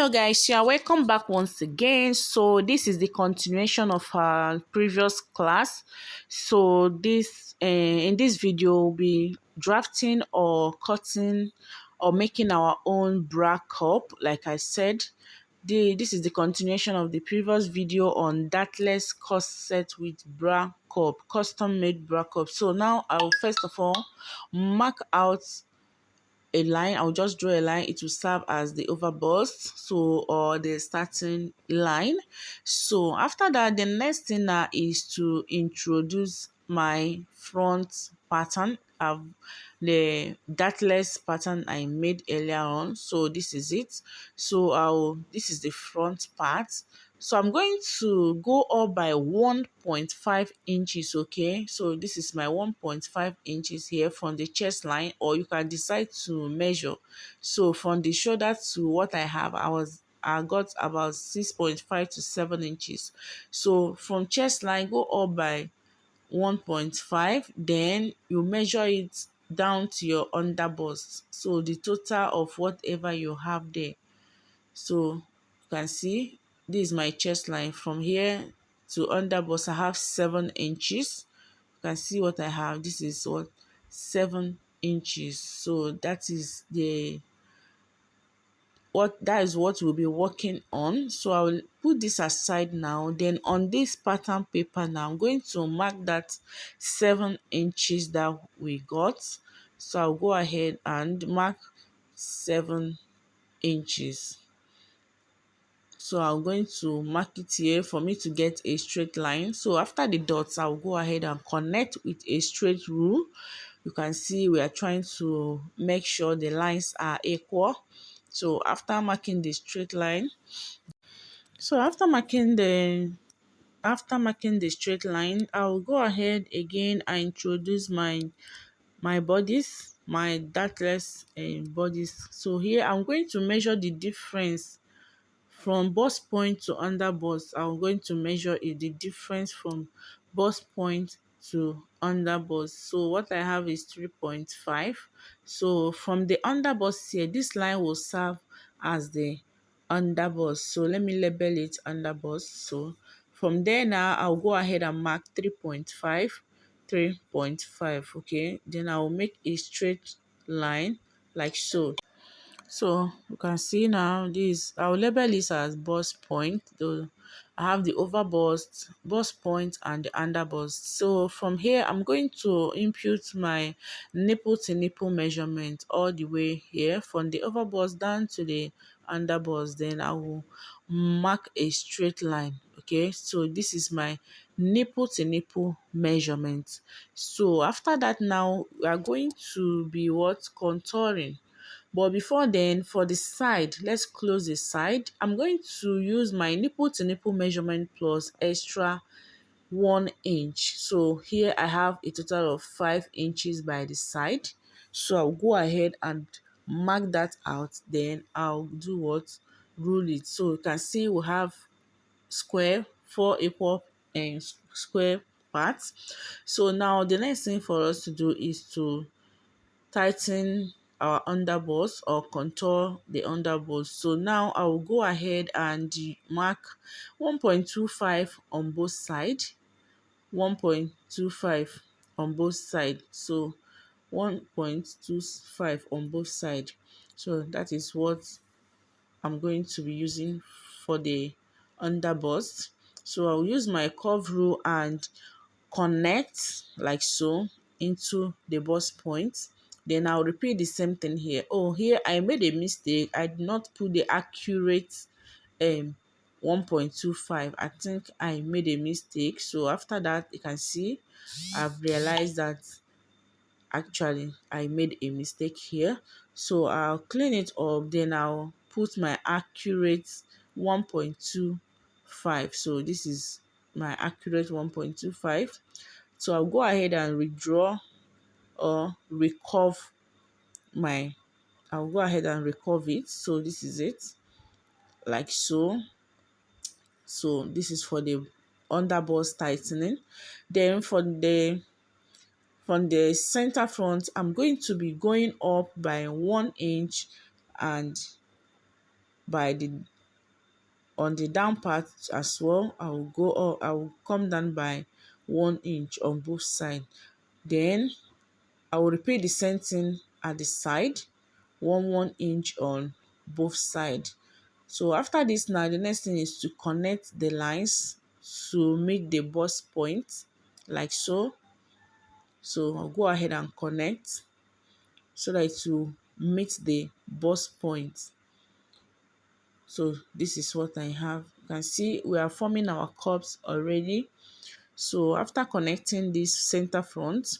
Hello guys, yeah, welcome back once again. So this is the continuation of our previous class. So this in this video we'll be drafting or cutting or making our own bra cup. Like I said, this is the continuation of the previous video on dartless corset with bra cup, custom made bra cup. So now I'll first of all mark out a line. I'll just draw a line. It will serve as the overbust, so, or the starting line. So after that, the next thing now is to introduce my front pattern of the dartless pattern I made earlier on. So this is it. So this is the front part. So I'm going to go up by 1.5 inches, okay? So this is my 1.5 inches here from the chest line, or you can decide to measure. So from the shoulder to what I have, I got about 6.5 to 7 inches. So from chest line, go up by 1.5, then you measure it down to your under bust. So the total of whatever you have there. So you can see this is my chest line. From here to under bust I have 7 inches. You can see what I have. This is what 7 inches. So that is what we'll be working on. So I will put this aside now. Then on this pattern paper now, I'm going to mark that 7 inches that we got. So I'll go ahead and mark 7 inches. So I'm going to mark it here for me to get a straight line. So after the dots, I'll go ahead and connect with a straight rule. You can see we are trying to make sure the lines are equal. So after marking the straight line, so after marking the straight line, I'll go ahead again and introduce my bodies, my dartless bodies. So here I'm going to measure the difference from bust point to under bust. I'm going to measure the difference from bust point to under bust. So what I have is 3.5. So from the under bust here, this line will serve as the under bust. So let me label it under bust. So from there now, I'll go ahead and mark 3.5, 3.5. Okay, then I will make a straight line like so. So you can see now this, I'll label this as bust point. Though I have the over bust point, and the under bust. So from here, I'm going to input my nipple to nipple measurement all the way here from the over bust down to the under bust. Then I will mark a straight line. Okay, so this is my nipple to nipple measurement. So after that, now we are going to be contouring. But before then, for the side, let's close the side. I'm going to use my nipple to nipple measurement plus extra 1 inch. So here I have a total of 5 inches by the side. So I'll go ahead and mark that out. Then I'll do what? Rule it. So you can see we have square, 4 equal square parts. So now the next thing for us to do is to tighten our underbust or contour the underbust. So now I will go ahead and mark 1.25 on both sides, 1.25 on both sides. So 1.25 on both sides. So that is what I'm going to be using for the underbust. So I'll use my curve rule and connect like so into the bust point. Then I'll repeat the same thing here. Oh, here I made a mistake. I did not put the accurate 1.25. I think I made a mistake. So after that, you can see I've realized that actually I made a mistake here. So I'll clean it up. Then I'll put my accurate 1.25. So this is my accurate 1.25. So I'll go ahead and redraw or recurve my, I'll go ahead and recurve it. So this is it, like so. So this is for the underbust tightening. Then from the center front, I'm going to be going up by 1 inch and by the on the down part as well, I will come down by 1 inch on both sides. Then I will repeat the same thing at the side, 1 inch on both sides. So after this now, the next thing is to connect the lines to meet the bust point, like so. So I'll go ahead and connect so that it will meet the bust point. So this is what I have. You can see we are forming our cups already. So after connecting this center front,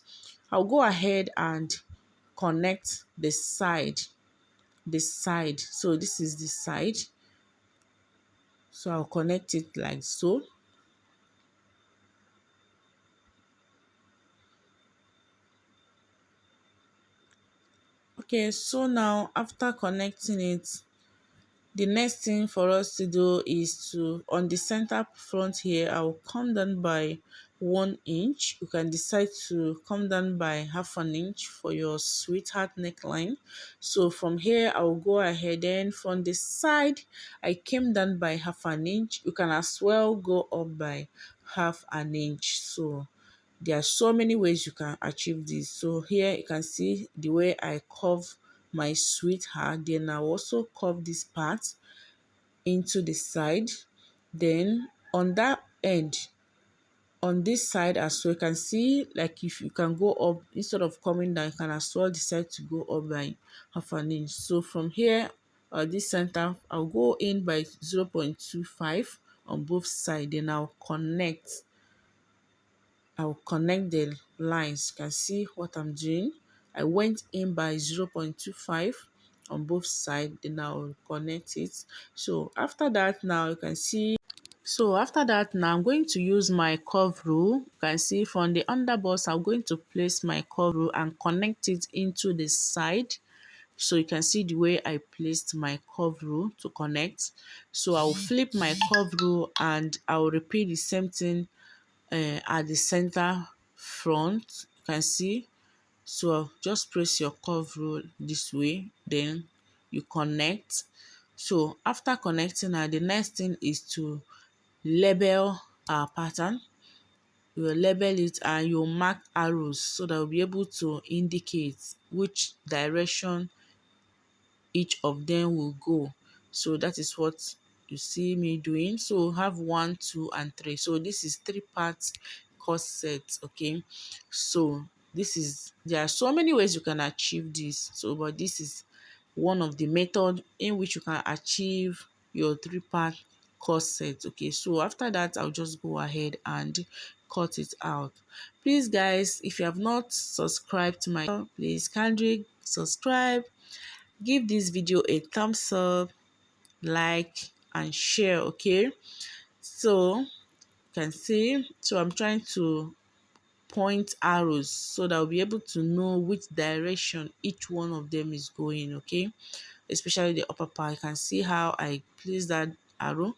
I'll go ahead and connect the side. So this is the side. So I'll connect it like so. Okay, so now after connecting it, the next thing for us to do is to, on the center front here, I will come down by 1 inch. You can decide to come down by half an inch for your sweetheart neckline. So from here, I will go ahead, and from the side, I came down by half an inch. You can as well go up by half an inch. So there are so many ways you can achieve this. So here you can see the way I curve my sweetheart. Then I also curve this part into the side. Then on that end, on this side as well, you can see, like, if you can go up instead of coming down, you can as well decide to go up by half an inch. So from here, this center, I'll go in by 0.25 on both sides. Then I'll connect the lines. You can see what I'm doing. I went in by 0.25 on both sides, then I'll connect it. So after that, now you can see, I'm going to use my curve rule. You can see from the underbust, I'm going to place my curve rule and connect it into the side. So you can see the way I placed my curve rule to connect. So I'll flip my curve rule and I'll repeat the same thing at the center front. You can see. So just press your curve rule this way, then you connect. So after connecting now, the next thing is to label our pattern. You will label it and you mark arrows so that we'll be able to indicate which direction each of them will go. So that is what you see me doing. So have 1, 2, and 3. So this is 3 parts corset. Okay, so there are so many ways you can achieve this. So but this is one of the method in which you can achieve your 3-part corset. Okay, so after that, I'll just go ahead and cut it out. Please guys, if you have not subscribed to my channel, please kindly subscribe, give this video a thumbs up, like and share. Okay, so you can see, so I'm trying to point arrows so that I'll be able to know which direction each one of them is going. Okay, especially the upper part. You can see how I place that arrow,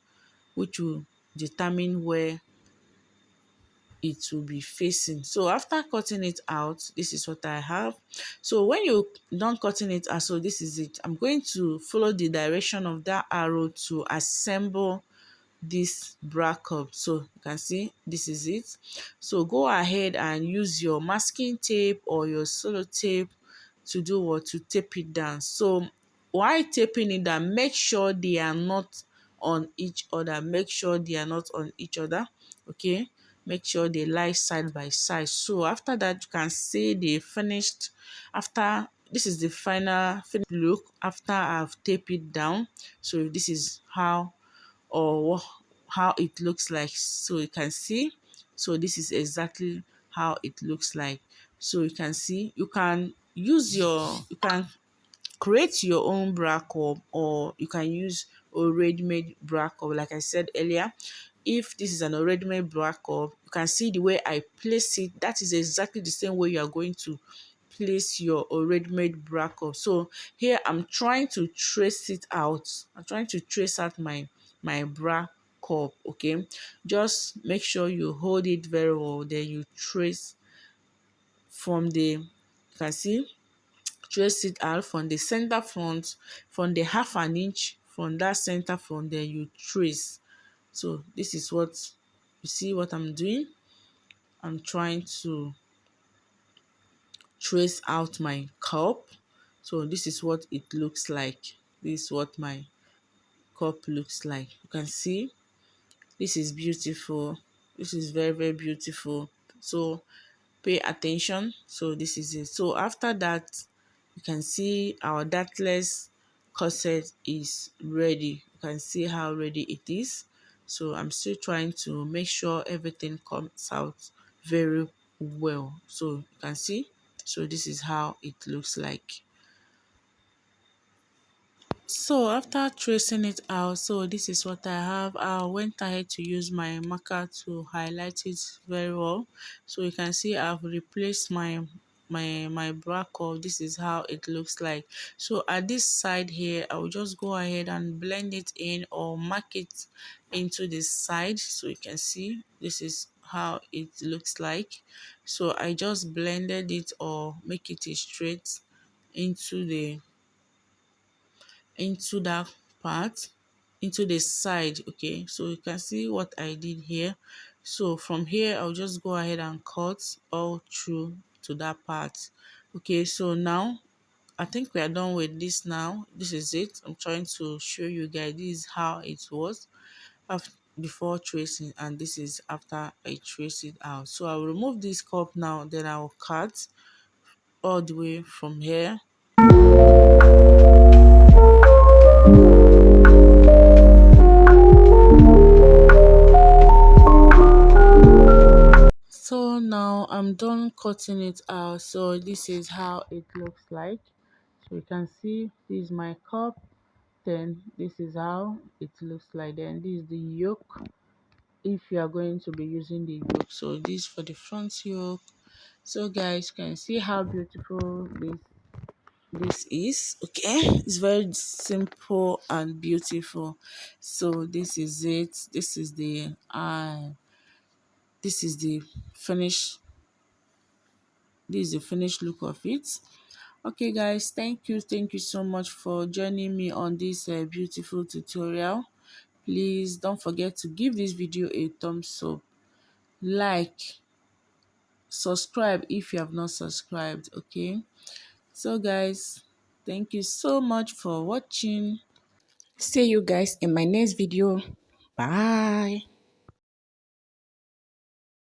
which will determine where it will be facing. So after cutting it out, this is what I have. So when you done cutting it out, so this is it. I'm going to follow the direction of that arrow to assemble this bra cup. So you can see this is it. So go ahead and use your masking tape or your solo tape to do what, to tape it down. So while taping it down, make sure they are not on each other. Okay, make sure they lie side by side. So after that, you can see the finished, after this is the final finished look after I've taped it down. So this is how it looks like. So you can see, so this is exactly how it looks like. So you can see, you can create your own bra cup, or you can use a ready-made bra cup. Like I said earlier, if this is an already made bra cup, you can see the way I place it. That is exactly the same way you are going to place your already made bra cup. So here I'm trying to trace it out. I'm trying to trace out my bra cup. Okay, just make sure you hold it very well, then you trace from the, you can see, trace it out from the center front, from the half an inch from that center, from there you trace. So this is what you see what I'm doing. I'm trying to trace out my cup. So this is what it looks like. This is what my cup looks like. You can see this is beautiful. This is very, very beautiful. So pay attention. So this is it. So after that, you can see our dartless corset is ready. You can see how ready it is. So I'm still trying to make sure everything comes out very well. So you can see. So this is how it looks like. So after tracing it out, so this is what I have. I went ahead to use my marker to highlight it very well. So you can see I've replaced my bra cup. This is how it looks like. So at this side here, I will just go ahead and blend it in or mark it into the side. So you can see this is how it looks like. So I just blended it or make it straight into that part, into the side. Okay, so you can see what I did here. So from here I'll just go ahead and cut all through to that part. Okay, so now I think we are done with this. Now this is it. I'm trying to show you guys this is how it was after, before tracing, and this is after I trace it out. So I'll remove this cup now, then I'll cut all the way from here. So now I'm done cutting it out. So this is how it looks like. So you can see this is my cup. Then this is how it looks like. Then this is the yoke, if you are going to be using the yoke. So this for the front yoke. So guys, you can see how beautiful this is. Okay, it's very simple and beautiful. So this is it. This is the finished this is the finished look of it. Okay guys, thank you so much for joining me on this beautiful tutorial. Please don't forget to give this video a thumbs up, like, subscribe if you have not subscribed. Okay, so guys, thank you so much for watching. See you guys in my next video. Bye.